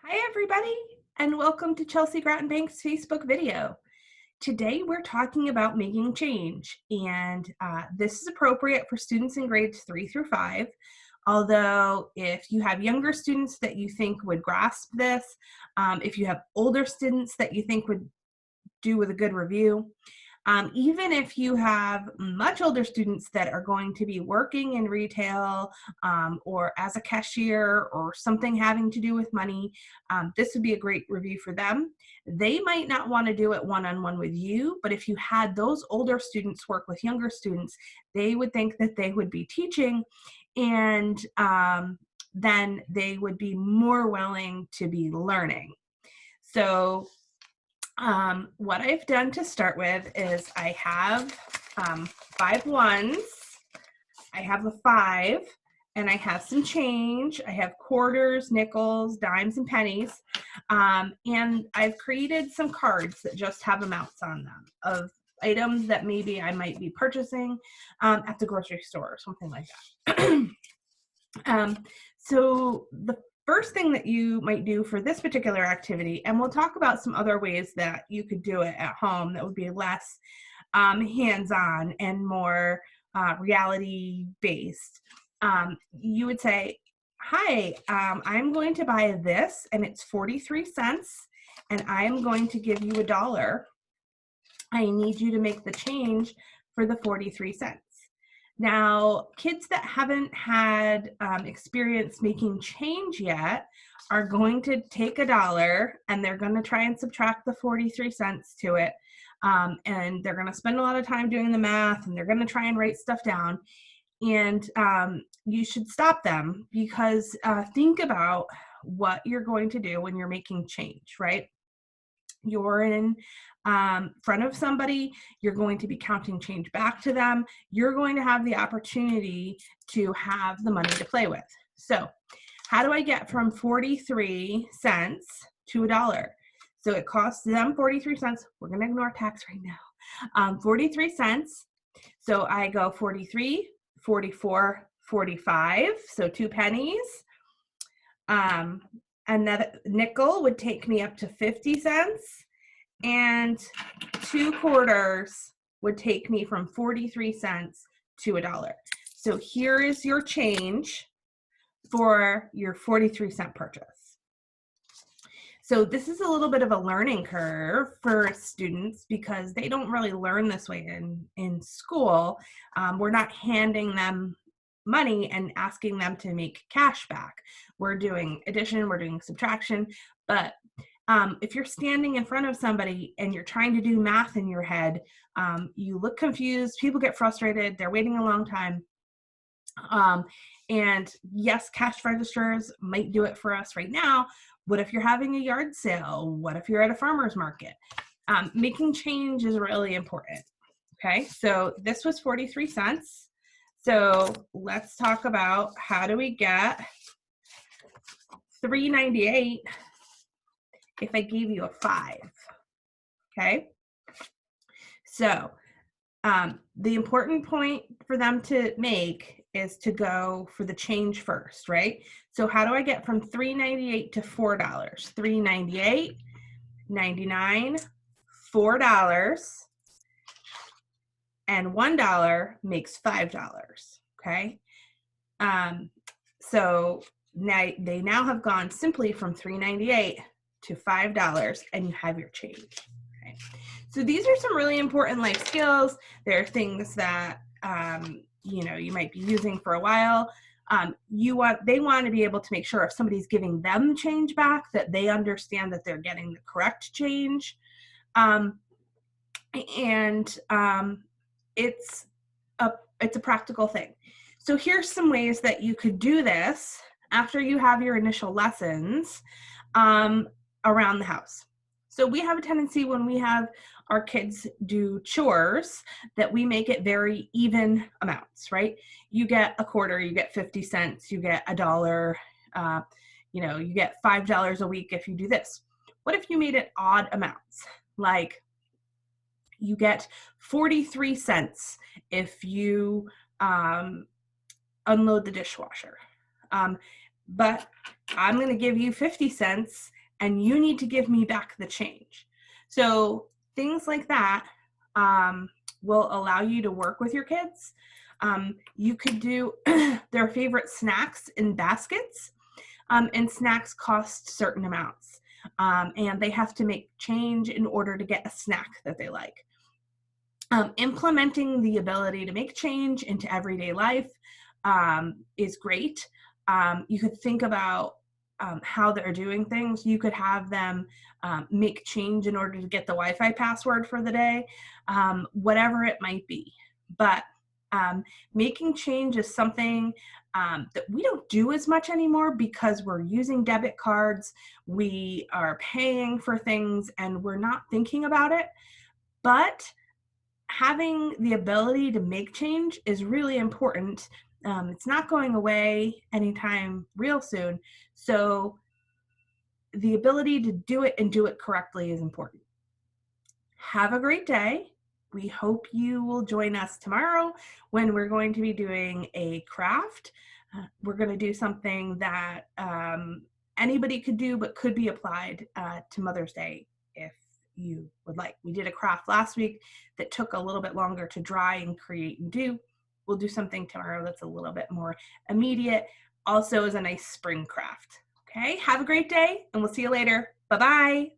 Hi, everybody, and welcome to Chelsea Grattan Bank's Facebook video. Today, we're talking about making change, and this is appropriate for students in grades 3 through 5. Although, if you have younger students that you think would grasp this, if you have older students that you think would do with a good review, even if you have much older students that are going to be working in retail or as a cashier or something having to do with money, this would be a great review for them. They might not want to do it one-on-one with you, but if you had those older students work with younger students, they would think that they would be teaching, and then they would be more willing to be learning. So what I've done to start with is I have 5 ones, I have a 5, and I have some change. I have quarters, nickels, dimes, and pennies. And I've created some cards that just have amounts on them of items that maybe I might be purchasing at the grocery store or something like that. So the first thing that you might do for this particular activity, and we'll talk about some other ways that you could do it at home that would be less hands-on and more reality-based. You would say, hi, I'm going to buy this, and it's 43 cents, and I'm going to give you $1. I need you to make the change for the 43 cents. Now, kids that haven't had experience making change yet are going to take $1 and they're going to try and subtract the 43 cents to it. And they're going to spend a lot of time doing the math, and they're going to try and write stuff down. And you should stop them, because think about what you're going to do when you're making change, right? You're in front of somebody, you're going to be counting change back to them, you're going to have the opportunity to have the money to play with. So how do I get from 43 cents to $1? So it costs them 43 cents. We're going to ignore tax right now. 43 cents. So I go 43, 44, 45. So 2 pennies. Another nickel would take me up to 50 cents, and 2 quarters would take me from 43 cents to $1. So here is your change for your 43 cent purchase. So this is a little bit of a learning curve for students, because they don't really learn this way in school. We're not handing them money and asking them to make cash back. We're doing addition, we're doing subtraction, but if you're standing in front of somebody and you're trying to do math in your head, you look confused, people get frustrated, they're waiting a long time. And yes, cash registers might do it for us right now. What if you're having a yard sale? What if you're at a farmer's market? Making change is really important. Okay, so this was 43 cents. So let's talk about, how do we get $3.98 if I gave you a 5? Okay, so the important point for them to make is to go for the change first, right? So how do I get from $3.98 to $4? $3.98, 99, $4, and $1 makes $5. Okay, so now they have gone simply from $3.98 to $5, and you have your change. Okay, so these are some really important life skills. They're things that you might be using for a while. They want to be able to make sure if somebody's giving them change back, that they understand that they're getting the correct change. It's a practical thing. So here's some ways that you could do this after you have your initial lessons around the house. So we have a tendency, when we have our kids do chores, that we make it very even amounts, right? You get a quarter, you get 50 cents, you get $1, you get $5 a week if you do this. What if you made it odd amounts? Like, you get 43 cents if you unload the dishwasher. But I'm going to give you 50 cents and you need to give me back the change. So things like that will allow you to work with your kids. You could do their favorite snacks in baskets, and snacks cost certain amounts, and they have to make change in order to get a snack that they like. Implementing the ability to make change into everyday life is great. You could think about how they're doing things. You could have them make change in order to get the Wi-Fi password for the day, whatever it might be. But making change is something that we don't do as much anymore because we're using debit cards, we are paying for things, and we're not thinking about it. But having the ability to make change is really important. It's not going away anytime real soon. So the ability to do it and do it correctly is important. Have a great day. We hope you will join us tomorrow when we're going to be doing a craft. We're going to do something that anybody could do, but could be applied to Mother's Day if you would like. We did a craft last week that took a little bit longer to dry and create and do. We'll do something tomorrow that's a little bit more immediate. Also is a nice spring craft. Okay, have a great day, and we'll see you later. Bye-bye.